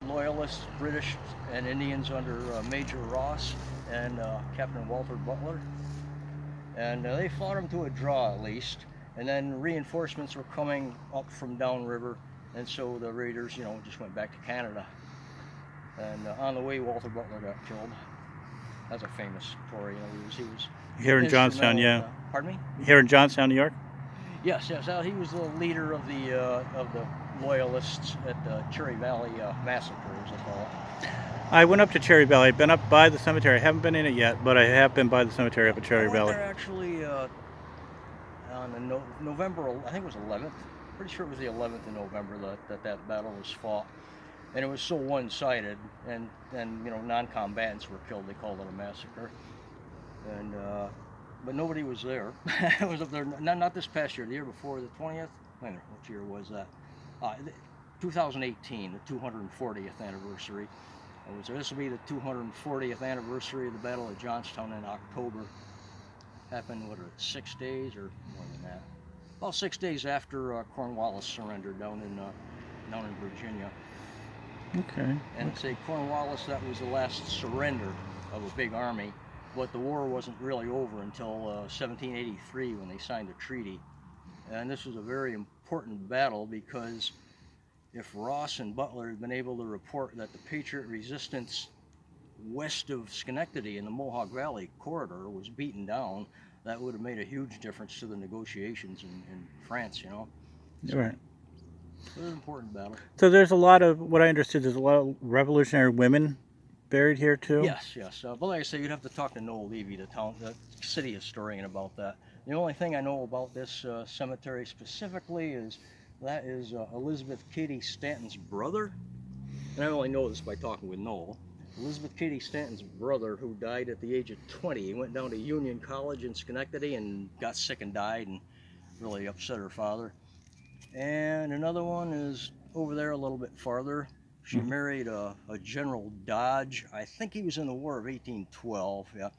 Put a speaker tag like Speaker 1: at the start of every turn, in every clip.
Speaker 1: Loyalists, British and Indians under Major Ross and Captain Walter Butler. And they fought them to a draw at least. And then reinforcements were coming up from downriver, and so the raiders, just went back to Canada. And on the way, Walter Butler got killed. That's a famous story. He was
Speaker 2: here in Johnstown, yeah.
Speaker 1: Pardon me?
Speaker 2: Here in Johnstown, New York.
Speaker 1: Yes. He was the leader of the Loyalists at the Cherry Valley Massacre, as they call it.
Speaker 2: I went up to Cherry Valley. I've been up by the cemetery. I haven't been in it yet, but I have been by the cemetery up at Cherry Valley.
Speaker 1: There actually on the November, I think it was 11th. Pretty sure it was the 11th of November that battle was fought, and it was so one-sided, and non-combatants were killed. They called it a massacre, and but nobody was there. I was up there not this past year, the year before, the 20th. I don't know what year was that. 2018, the 240th anniversary. This will be the 240th anniversary of the Battle of Johnstown in October. Happened, 6 days or more than that? Well, 6 days after Cornwallis surrendered down in Virginia.
Speaker 2: Okay.
Speaker 1: And say Cornwallis, that was the last surrender of a big army, but the war wasn't really over until 1783 when they signed the treaty. And this was a very important battle because if Ross and Butler had been able to report that the Patriot resistance west of Schenectady in the Mohawk Valley corridor was beaten down, that would have made a huge difference to the negotiations in France, So,
Speaker 2: right.
Speaker 1: It was an important battle.
Speaker 2: So there's a lot of, what I understood, there's a lot of revolutionary women buried here too?
Speaker 1: Yes. But like I say, you'd have to talk to Noel Levy, the city historian, about that. The only thing I know about this cemetery specifically is that is Elizabeth Cady Stanton's brother. And I only know this by talking with Noel. Elizabeth Cady Stanton's brother, who died at the age of 20. He went down to Union College in Schenectady and got sick and died, and really upset her father. And another one is over there a little bit farther. She married a General Dodge. I think he was in the War of 1812, yeah.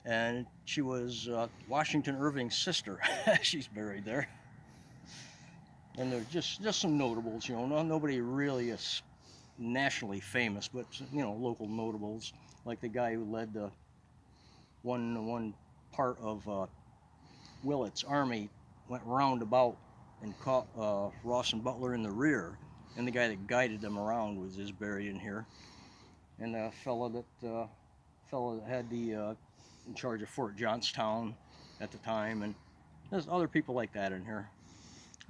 Speaker 1: And she was Washington Irving's sister. She's buried there. And there's just some notables, nobody really is nationally famous, but local notables, like the guy who led the one part of Willett's army, went roundabout and caught Ross and Butler in the rear, and the guy that guided them around is buried in here. And the fellow that had the in charge of Fort Johnstown at the time, and there's other people like that in here.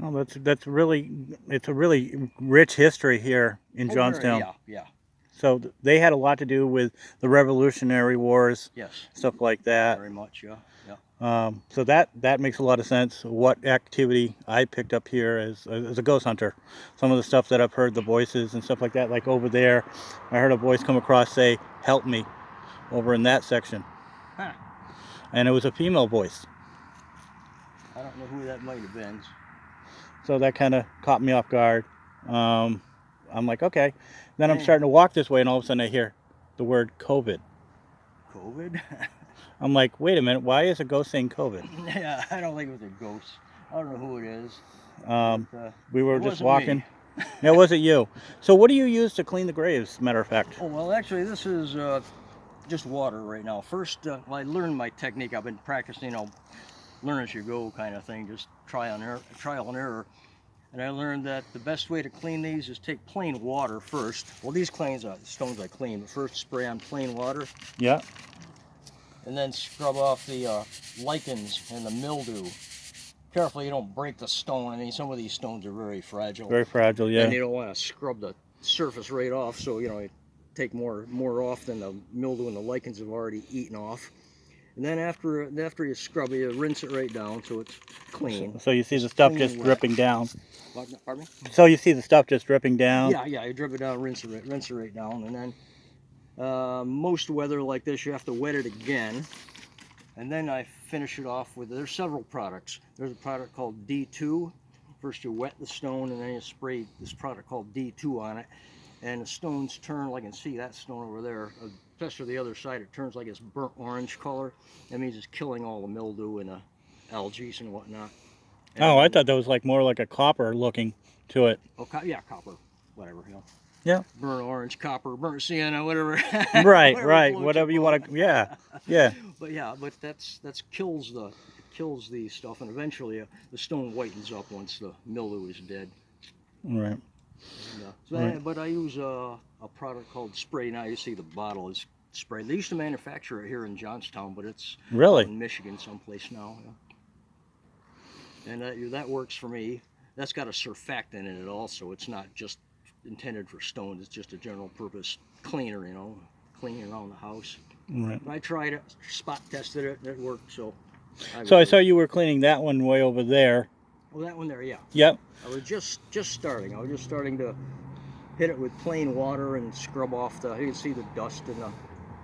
Speaker 2: Oh, it's a really rich history here in Johnstown.
Speaker 1: Yeah.
Speaker 2: So they had a lot to do with the Revolutionary Wars.
Speaker 1: Yes.
Speaker 2: Stuff like that.
Speaker 1: Very much, yeah.
Speaker 2: So that makes a lot of sense. What activity I picked up here as a ghost hunter. Some of the stuff that I've heard, the voices and stuff like that. Like over there, I heard a voice come across say, "Help me," over in that section.
Speaker 1: Huh.
Speaker 2: And it was a female voice.
Speaker 1: I don't know who that might have been.
Speaker 2: So that kind of caught me off guard. I'm like, okay. Then I'm starting to walk this way, and all of a sudden I hear the word COVID.
Speaker 1: COVID?
Speaker 2: I'm like, wait a minute, why is a ghost saying COVID?
Speaker 1: Yeah, I don't think it was a ghost. I don't know who it is.
Speaker 2: We were just walking. It wasn't you. So what do you use to clean the graves, matter of fact?
Speaker 1: Oh, well, actually, this is just water right now. First, I learned my technique. I've been practicing, learn as you go kind of thing, just trial and error. And I learned that the best way to clean these is take plain water first. Well, these stones I clean, but first spray on plain water.
Speaker 2: Yeah.
Speaker 1: And then scrub off the lichens and the mildew. Carefully, you don't break the stone. I mean, some of these stones are very fragile.
Speaker 2: Very fragile, yeah.
Speaker 1: And you don't want to scrub the surface right off, so you take more off than the mildew and the lichens have already eaten off. And then after you scrub it, you rinse it right down so it's clean.
Speaker 2: So you see the stuff just dripping down.
Speaker 1: Pardon me?
Speaker 2: So you see the stuff just dripping down?
Speaker 1: Yeah, you drip it down, rinse it right down, and then most weather like this, you have to wet it again. And then I finish it off with, there's several products. There's a product called D2. First you wet the stone, and then you spray this product called D2 on it. And the stones turn, like you can see that stone over there, especially the other side, it turns like it's burnt orange color. That means it's killing all the mildew and the algae and whatnot. And
Speaker 2: I thought that was more like a copper looking to it.
Speaker 1: Oh, yeah, copper, whatever,
Speaker 2: Yeah.
Speaker 1: burnt orange, copper, burnt sienna, whatever.
Speaker 2: Right,
Speaker 1: whatever
Speaker 2: right.
Speaker 1: floats
Speaker 2: Whatever
Speaker 1: your
Speaker 2: you
Speaker 1: boat.
Speaker 2: want to. Yeah, yeah.
Speaker 1: But yeah, but that's kills the stuff, and eventually the stone whitens up once the mildew is dead.
Speaker 2: Right,
Speaker 1: And,
Speaker 2: right.
Speaker 1: but I use a product called spray. Now you see the bottle is sprayed. They used to manufacture it here in Johnstown, but it's out
Speaker 2: Really?
Speaker 1: in Michigan someplace now. Yeah. And that works for me. That's got a surfactant in it also. It's not just intended for stones. It's just a general purpose cleaner, cleaning around the house.
Speaker 2: Right.
Speaker 1: But I tried it, spot tested it, and it worked. So
Speaker 2: So I saw you were cleaning that one way over there.
Speaker 1: Oh, that one there, yeah.
Speaker 2: Yep.
Speaker 1: I was just starting. I was just starting to hit it with plain water and scrub off you can see the dust and the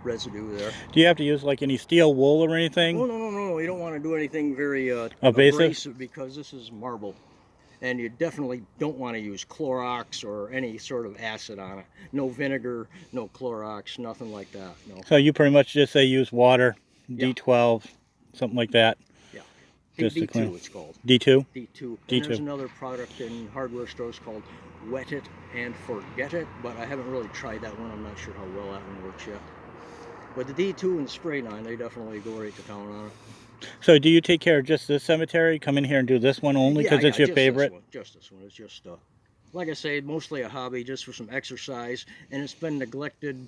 Speaker 1: residue there.
Speaker 2: Do you have to use like any steel wool or anything?
Speaker 1: Oh, no. You don't want to do anything very
Speaker 2: Abrasive?
Speaker 1: because this is marble. And you definitely don't want to use Clorox or any sort of acid on it. No vinegar, no Clorox, nothing like that. No.
Speaker 2: So you pretty much just say use water,
Speaker 1: Yeah.
Speaker 2: D12, something like that.
Speaker 1: Yeah.
Speaker 2: Just to
Speaker 1: D2
Speaker 2: clean.
Speaker 1: it's called.
Speaker 2: D2?
Speaker 1: D2. And
Speaker 2: D2.
Speaker 1: there's another product in hardware stores called Wet It and Forget It, but I haven't really tried that one. I'm not sure how well that one works yet. But the D2 and the Spray 9, they definitely go right to town on it.
Speaker 2: So do you take care of just this cemetery? Come in here and do this one only because it's your
Speaker 1: just
Speaker 2: favorite?
Speaker 1: Just this one. It's just, like I say, mostly a hobby, just for some exercise, and it's been neglected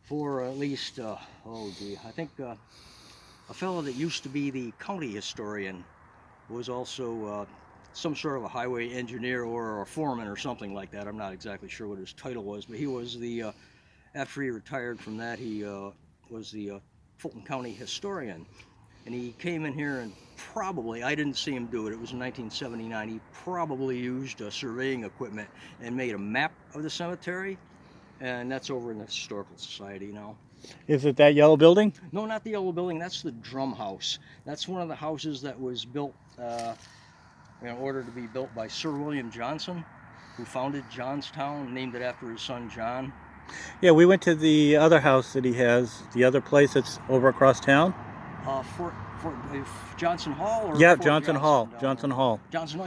Speaker 1: for at least, I think a fellow that used to be the county historian was also some sort of a highway engineer or a foreman or something like that. I'm not exactly sure what his title was, but he was after he retired from that, he was the Fulton County historian. And he came in here and probably, I didn't see him do it, it was in 1979, he probably used surveying equipment and made a map of the cemetery, and that's over in the Historical Society now.
Speaker 2: Is it that yellow building?
Speaker 1: No, not the yellow building, that's the drum house. That's one of the houses that was built in order to be built by Sir William Johnson, who founded Johnstown, named it after his son John.
Speaker 2: Yeah, we went to the other house that he has, the other place that's over across town.
Speaker 1: Fort Johnson Hall? Or
Speaker 2: Yeah,
Speaker 1: Fort
Speaker 2: Johnson Hall.
Speaker 1: Johnson
Speaker 2: Hall.
Speaker 1: Johnson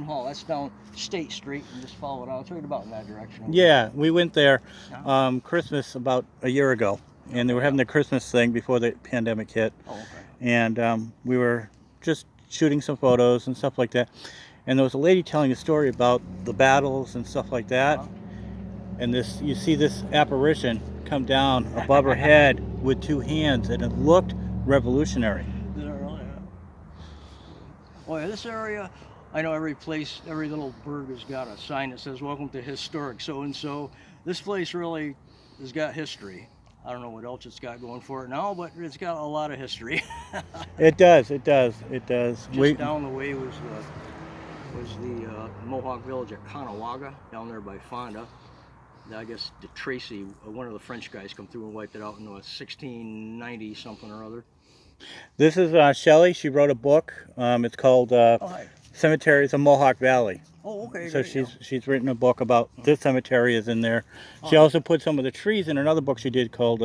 Speaker 1: Hall. That's down State Street, and just follow it out. It's right about in that direction.
Speaker 2: Yeah, we went there Christmas about a year ago, and they were having the Christmas thing before the pandemic hit.
Speaker 1: Oh, okay.
Speaker 2: And we were just shooting some photos and stuff like that. And there was a lady telling a story about the battles and stuff like that. And you see this apparition come down above her head with two hands, and it looked revolutionary.
Speaker 1: Oh yeah, this area, I know every little burg has got a sign that says "Welcome to Historic So-and-so." This place really has got history. I don't know what else it's got going for it now, but it's got a lot of history.
Speaker 2: It does.
Speaker 1: Just down the way was the Mohawk village of Conawaga, down there by Fonda. I guess de Tracy, one of the French guys, come through and wiped it out in 1690 something or other.
Speaker 2: This is Shelley. She wrote a book. It's called Cemeteries of Mohawk Valley.
Speaker 1: Oh, okay.
Speaker 2: So
Speaker 1: great,
Speaker 2: she's written a book about this cemetery is in there. She also put some of the trees in another book she did called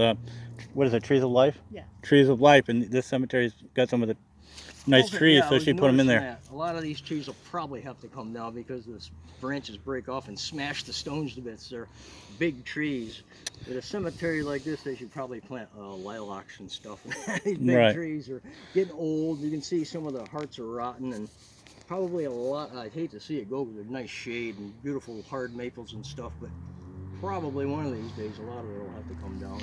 Speaker 2: what is it? Trees of Life.
Speaker 1: Yeah.
Speaker 2: Trees of Life, and this cemetery's got some of the nice trees,
Speaker 1: yeah,
Speaker 2: so she put them in there.
Speaker 1: That. A lot of these trees will probably have to come down because the branches break off and smash the stones to bits. They're big trees. At a cemetery like this, they should probably plant lilacs and stuff. These big trees are getting old. You can see some of the hearts are rotten, and probably a lot. I'd hate to see it go because there's nice shade and beautiful hard maples and stuff, but probably one of these days, a lot of it will have to come down.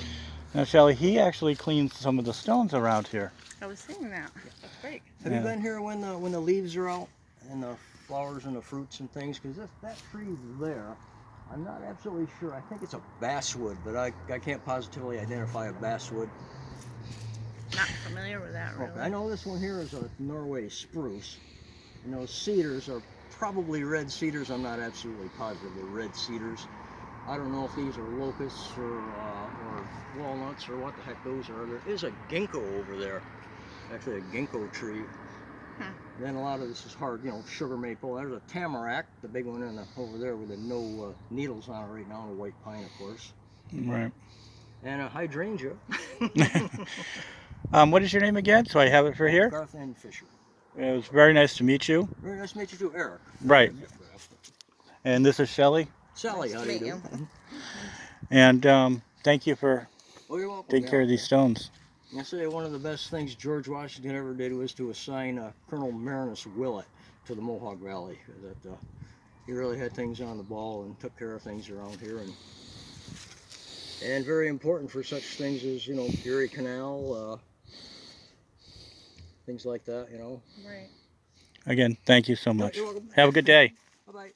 Speaker 2: Now, Shelley, he actually cleans some of the stones around here.
Speaker 3: I was seeing that. That's great.
Speaker 1: Have you been here when the leaves are out and the flowers and the fruits and things? Because that tree there, I'm not absolutely sure. I think it's a basswood, but I can't positively identify a basswood.
Speaker 3: Not familiar with that, really.
Speaker 1: Okay. I know this one here is a Norway spruce, and those cedars are probably red cedars. I'm not absolutely positive they're red cedars. I don't know if these are locusts or walnuts or what the heck those are. There is a ginkgo over there, actually a ginkgo tree. Then a lot of this is hard, sugar maple. There's a tamarack, the big one over there with the no needles on it right now, and a white pine, of course.
Speaker 2: Right.
Speaker 1: And a hydrangea.
Speaker 2: What is your name again, so I have it for here?
Speaker 1: Garth N. Fisher.
Speaker 2: It was very nice to meet you.
Speaker 1: Very nice to meet you too, Eric.
Speaker 2: Right. And this is Shelley.
Speaker 1: Sally,
Speaker 3: Nice
Speaker 1: how
Speaker 3: to
Speaker 1: do you
Speaker 3: meet
Speaker 1: do?
Speaker 3: you.
Speaker 2: And thank you for
Speaker 1: Oh, you're welcome.
Speaker 2: taking care of these stones.
Speaker 1: I say one of the best things George Washington ever did was to assign Colonel Marinus Willett to the Mohawk Valley. That he really had things on the ball and took care of things around here, and very important for such things as Erie Canal, things like that.
Speaker 3: Right.
Speaker 2: Again, thank you so
Speaker 1: No,
Speaker 2: much.
Speaker 1: you're welcome.
Speaker 2: Have a good day.
Speaker 1: Bye bye.